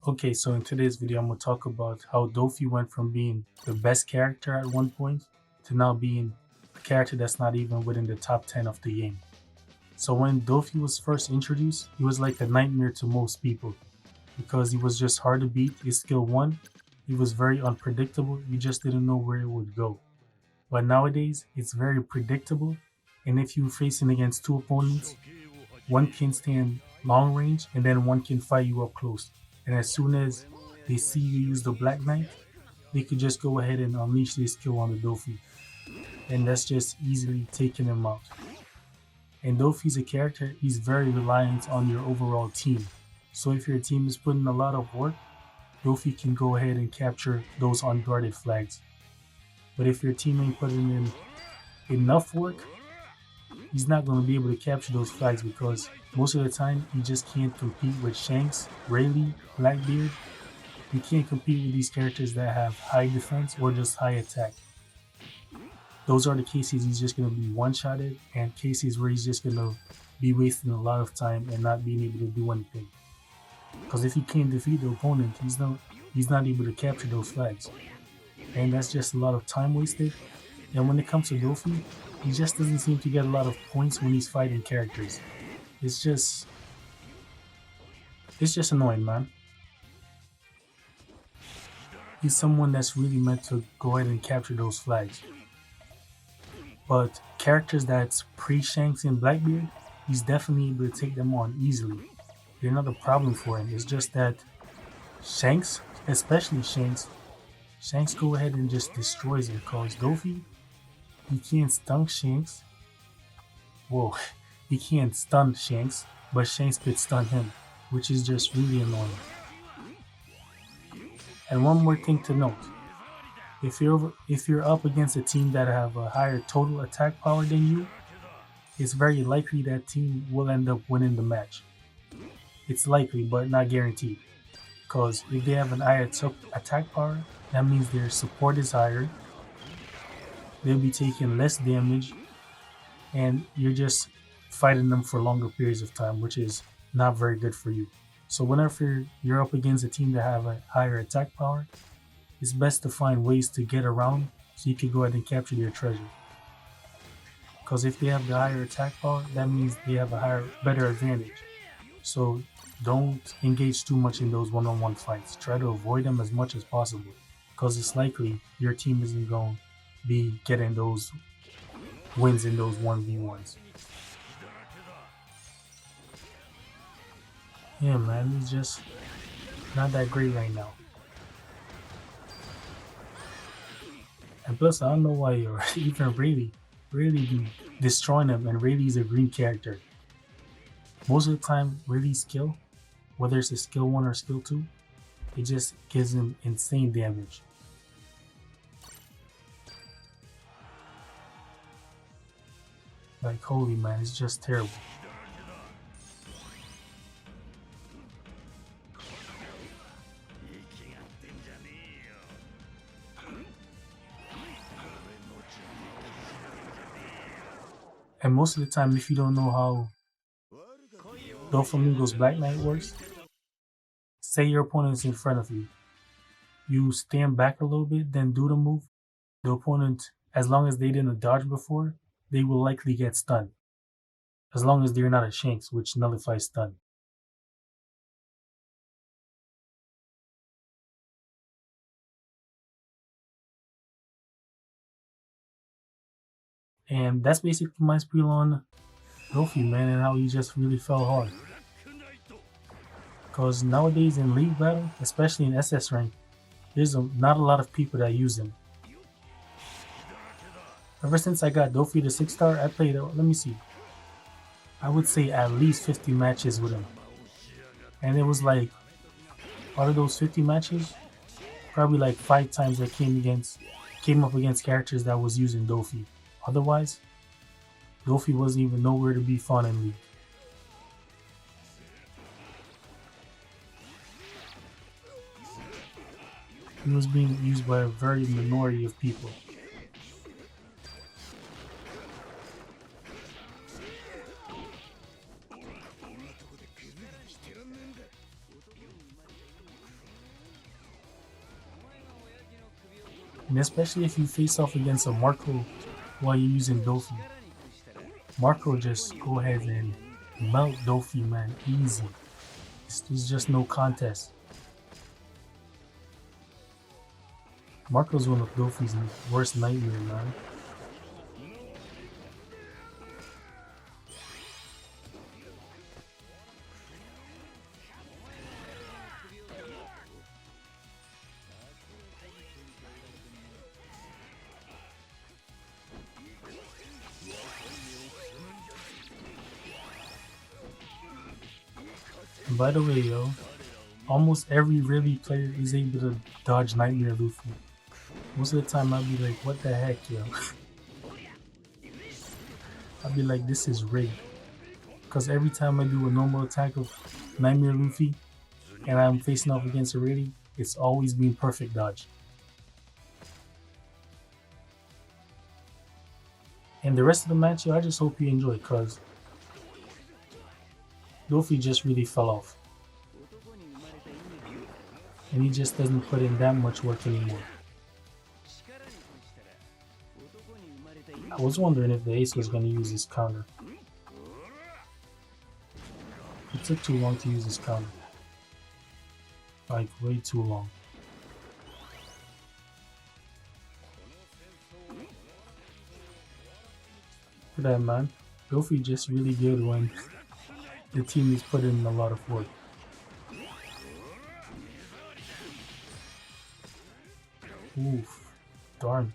Okay, so in today's video, I'm going to talk about how Doffy went from being the best character at one point to now being a character that's not even within the top 10 of the game. So when Doffy was first introduced, he was like a nightmare to most people because he was just hard to beat. His skill 1, he was very unpredictable. You just didn't know where it would go. But nowadays, it's very predictable. And if you're facing against two opponents, one can stand long range and then one can fight you up close. And as soon as they see you use the Black Knight, they could just go ahead and unleash their skill on the Doffy. And that's just easily taking him out. And Doffy's a character, he's very reliant on your overall team. So if your team is putting a lot of work, Doffy can go ahead and capture those unguarded flags. But if your team ain't putting in enough work, he's not going to be able to capture those flags because most of the time you just can't compete with Shanks, Rayleigh, Blackbeard. You can't compete with these characters that have high defense or just high attack. Those are the cases he's just going to be one-shotted and cases where he's just going to be wasting a lot of time and not being able to do anything. Because if he can't defeat the opponent, he's not able to capture those flags. And that's just a lot of time wasted. And when it comes to Doffy, he just doesn't seem to get a lot of points when he's fighting characters. It's just annoying, man. He's someone that's really meant to go ahead and capture those flags. But characters that's pre-Shanks and Blackbeard, he's definitely able to take them on easily. They're not a problem for him. It's just that Shanks, especially Shanks go ahead and just destroys it because Doffy, he can't stun Shanks. Whoa, he can't stun Shanks, but Shanks could stun him, which is just really annoying. And one more thing to note. If you're up against a team that have a higher total attack power than you, it's very likely that team will end up winning the match. It's likely, but not guaranteed. Because if they have an higher attack power, that means their support is higher, they'll be taking less damage, and you're just fighting them for longer periods of time, which is not very good for you. So whenever you're up against a team that have a higher attack power, it's best to find ways to get around so you can go ahead and capture their treasure. Because if they have the higher attack power, that means they have a better advantage. So don't engage too much in those one-on-one fights. Try to avoid them as much as possible, because it's likely your team isn't going to be getting those wins in those 1v1s. Yeah, man, he's just not that great right now. And plus, I don't know why you're even really be destroying him, and Rayleigh's a green character. Most of the time, Rayleigh's skill, whether it's a skill 1 or skill 2, it just gives him insane damage. Like, holy man, it's just terrible. And most of the time, if you don't know how Doflamingo's Black Knight works, say your opponent's in front of you. You stand back a little bit, then do the move. The opponent, as long as they didn't dodge before, they will likely get stunned. As long as they're not a Shanks, which nullifies stun. And that's basically my spiel on Doffy, man, and how he just really fell hard. Because nowadays in League Battle, especially in SS rank, there's not a lot of people that use him. Ever since I got Doffy the 6-star, I played, let me see, I would say at least 50 matches with him. And it was like, out of those 50 matches, probably like 5 times I came up against characters that was using Doffy. Otherwise, Doffy wasn't even nowhere to be found in League. He was being used by a very minority of people. And especially if you face off against a Marco while you're using Doffy. Marco just go ahead and melt Doffy, man, easy. It's just no contest. Marco's one of Doffy's worst nightmare, man. And by the way, yo, almost every Ribby player is able to dodge Nightmare Luffy. Most of the time I'll be like, what the heck, yo? I'll be like, this is rigged. Because every time I do a normal attack of Nightmare Luffy and I'm facing off against a Ribby, it's always been perfect dodge. And the rest of the match, yo, I just hope you enjoy, because Doffy just really fell off. And he just doesn't put in that much work anymore. I was wondering if the ace was going to use his counter. It took too long to use his counter. Like, way too long. Look at that, man. Doffy just really good when the team is putting in a lot of work. Oof. Darn.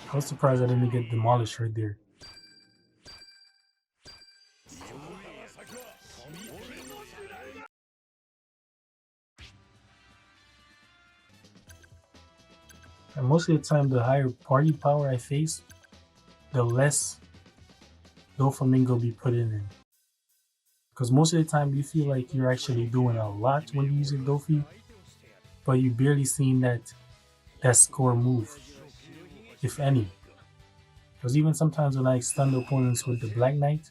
I was surprised I didn't get demolished right there. And most of the time, the higher party power I face, the less Doflamingo be put in. Because most of the time, you feel like you're actually doing a lot when you're using Doffy, but you barely seeing that score move, if any. Because even sometimes when I stun the opponents with the Black Knight,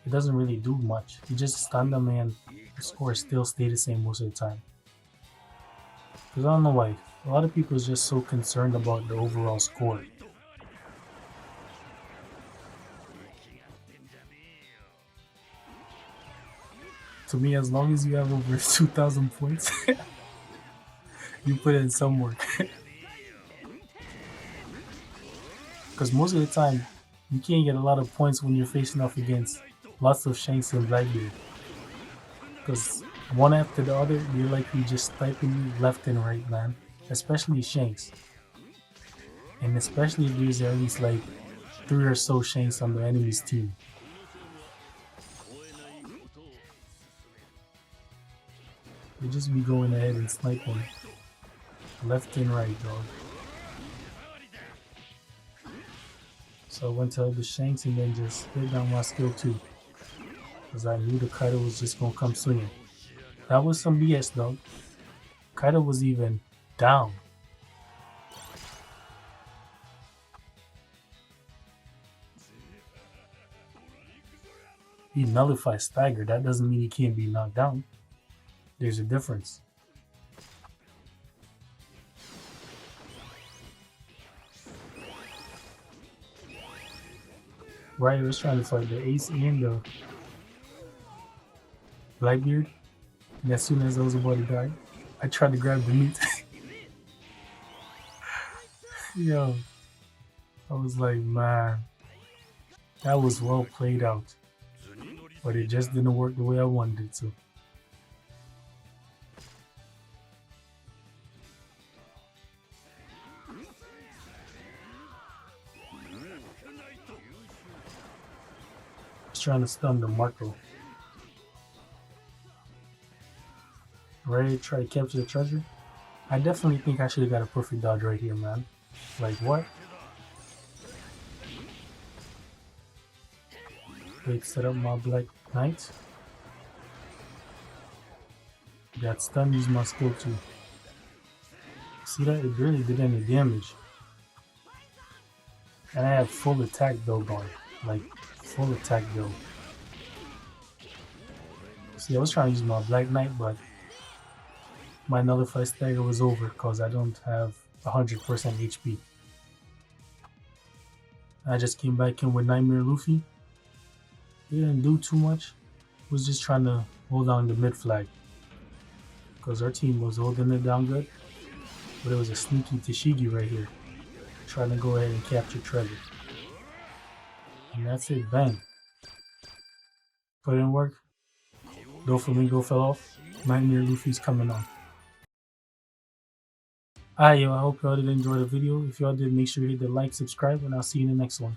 it doesn't really do much. You just stun them and the score still stay the same most of the time. Because I don't know why. A lot of people is just so concerned about the overall score. To me, as long as you have over 2,000 points, you put in some work. Because most of the time, you can't get a lot of points when you're facing off against lots of Shanks and Blackbeard. Because one after the other, you're likely just sniping you left and right, man. Especially Shanks. And especially if there's at least like 3 or so Shanks on the enemy's team. You just be going ahead and sniping left and right, dog. So I went to the Shanks and then just hit down my skill 2. Because I knew the Kaido was just gonna come swinging. That was some BS, dog. Kaido was even down. He nullifies Stagger. That doesn't mean he can't be knocked down. There's a difference. Right, I was trying to fight the Ace and the Blackbeard. And as soon as I was about to die, I tried to grab the meat. Yo, I was like, man, that was well played out. But it just didn't work the way I wanted it to. I was trying to stun the Marco. Ready to try to capture the treasure? I definitely think I should have got a perfect dodge right here, man. Like, what? Wait, set up my Black Knight. Got stunned, used my skill too. See that? It barely did any damage. And I have full attack build on. Like, full attack build. See, I was trying to use my Black Knight, but my Nullified Stagger was over because I don't have 100% HP. I just came back in with Nightmare Luffy. He didn't do too much. Was just trying to hold on the mid flag. Because our team was holding it down good. But it was a sneaky Tashigi right here. Trying to go ahead and capture treasure. And that's it, bang. But it didn't work. Doflamingo fell off. Nightmare Luffy's coming on. Alright, yo, I hope y'all did enjoy the video. If y'all did, make sure you hit the like, subscribe, and I'll see you in the next one.